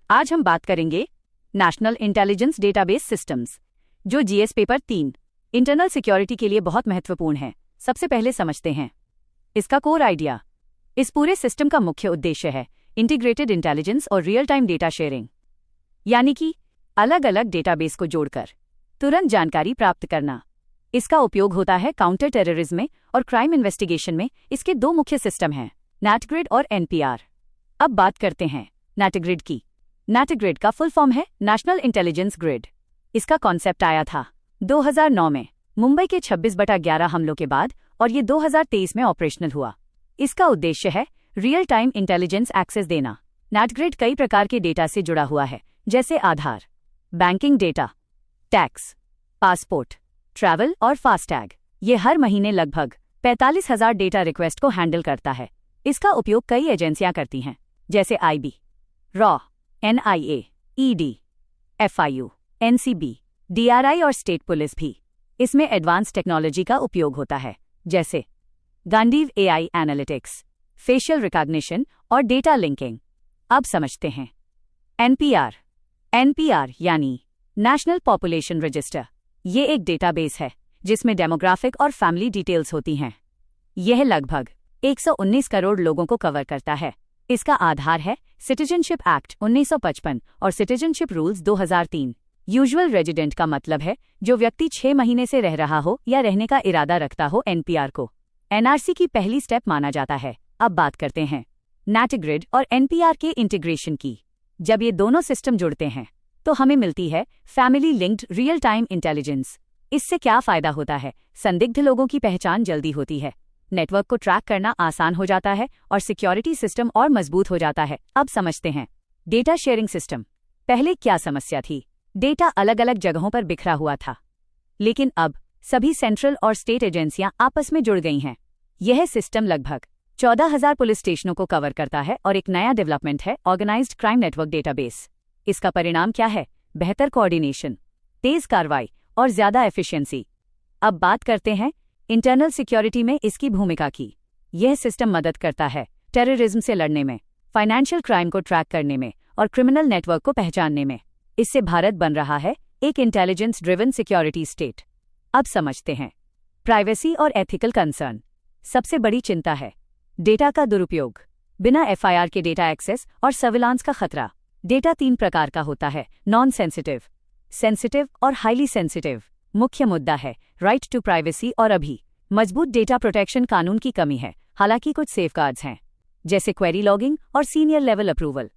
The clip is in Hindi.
आज हम बात करेंगे नेशनल इंटेलिजेंस डेटाबेस सिस्टम्स, जो जीएस पेपर 3 इंटरनल सिक्योरिटी के लिए बहुत महत्वपूर्ण है। सबसे पहले समझते हैं इसका कोर आइडिया। इस पूरे सिस्टम का मुख्य उद्देश्य है इंटीग्रेटेड इंटेलिजेंस और रियल टाइम डेटा शेयरिंग, यानी कि अलग अलग डेटाबेस को जोड़कर तुरंत जानकारी प्राप्त करना। इसका उपयोग होता है काउंटर टेररिज्म में और क्राइम इन्वेस्टिगेशन में। इसके दो मुख्य सिस्टम हैं, नेटग्रिड और एनपीआर। अब बात करते हैं नेटग्रिड की। नेटग्रिड का फुल फॉर्म है नेशनल इंटेलिजेंस ग्रिड। इसका कॉन्सेप्ट आया था 2009 में मुंबई के 26/11 हमलों के बाद और ये 2023 में ऑपरेशनल हुआ। इसका उद्देश्य है रियल टाइम इंटेलिजेंस एक्सेस देना। नेटग्रिड कई प्रकार के डेटा से जुड़ा हुआ है, जैसे Aadhaar, banking data, tax, passport, travel और फास्टैग। ये हर महीने लगभग 45,000 डेटा रिक्वेस्ट को हैंडल करता है। इसका उपयोग कई एजेंसियां करती हैं, जैसे आईबी, रॉ, NIA, ED, FIU, NCB, DRI और स्टेट पुलिस भी। इसमें एडवांस टेक्नोलॉजी का उपयोग होता है, जैसे Gandiv AI analytics, facial recognition और डेटा लिंकिंग। अब समझते हैं एनपीआर। एनपीआर यानी नेशनल पॉपुलेशन रजिस्टर। ये एक डेटाबेस है जिसमें डेमोग्राफिक और फैमिली डिटेल्स होती हैं। यह लगभग 119 करोड़ लोगों को कवर करता है। इसका आधार है सिटीजनशिप एक्ट 1955 और सिटीजनशिप रूल्स 2003। यूजुअल रेजिडेंट का मतलब है जो व्यक्ति 6 महीने से रह रहा हो या रहने का इरादा रखता हो। एनपीआर को एनआरसी की पहली स्टेप माना जाता है। अब बात करते हैं नेटग्रिड और एनपीआर के इंटीग्रेशन की। जब ये दोनों सिस्टम जुड़ते हैं तो हमें मिलती है family linked real time intelligence. इससे क्या फायदा होता है? संदिग्ध लोगों की पहचान जल्दी होती है, नेटवर्क को ट्रैक करना आसान हो जाता है और सिक्योरिटी सिस्टम और मजबूत हो जाता है। अब समझते हैं डेटा शेयरिंग सिस्टम। पहले क्या समस्या थी? डेटा अलग अलग जगहों पर बिखरा हुआ था, लेकिन अब सभी सेंट्रल और स्टेट एजेंसियां आपस में जुड़ गई हैं। यह सिस्टम लगभग 14,000 पुलिस स्टेशनों को कवर करता है और एक नया डेवलपमेंट है ऑर्गेनाइज्ड क्राइम नेटवर्क डेटाबेस। इसका परिणाम क्या है? बेहतर कोऑर्डिनेशन, तेज कार्रवाई और ज्यादा एफिशिएंसी। अब बात करते हैं इंटरनल सिक्योरिटी में इसकी भूमिका की। यह सिस्टम मदद करता है टेररिज्म से लड़ने में, फाइनेंशियल क्राइम को ट्रैक करने में और क्रिमिनल नेटवर्क को पहचानने में। इससे भारत बन रहा है एक इंटेलिजेंस ड्रिवन सिक्योरिटी स्टेट। अब समझते हैं प्राइवेसी और एथिकल कंसर्न। सबसे बड़ी चिंता है डेटा का दुरुपयोग, बिना एफआईआर के डेटा एक्सेस और सर्विलांस का खतरा। डेटा 3 प्रकार का होता है, नॉन सेंसिटिव, सेंसिटिव और हाईली सेंसिटिव। मुख्य मुद्दा है राइट टू प्राइवेसी और अभी मजबूत डेटा प्रोटेक्शन कानून की कमी है। हालांकि कुछ सेफगार्ड्स हैं, जैसे क्वेरी लॉगिंग और सीनियर लेवल अप्रूवल।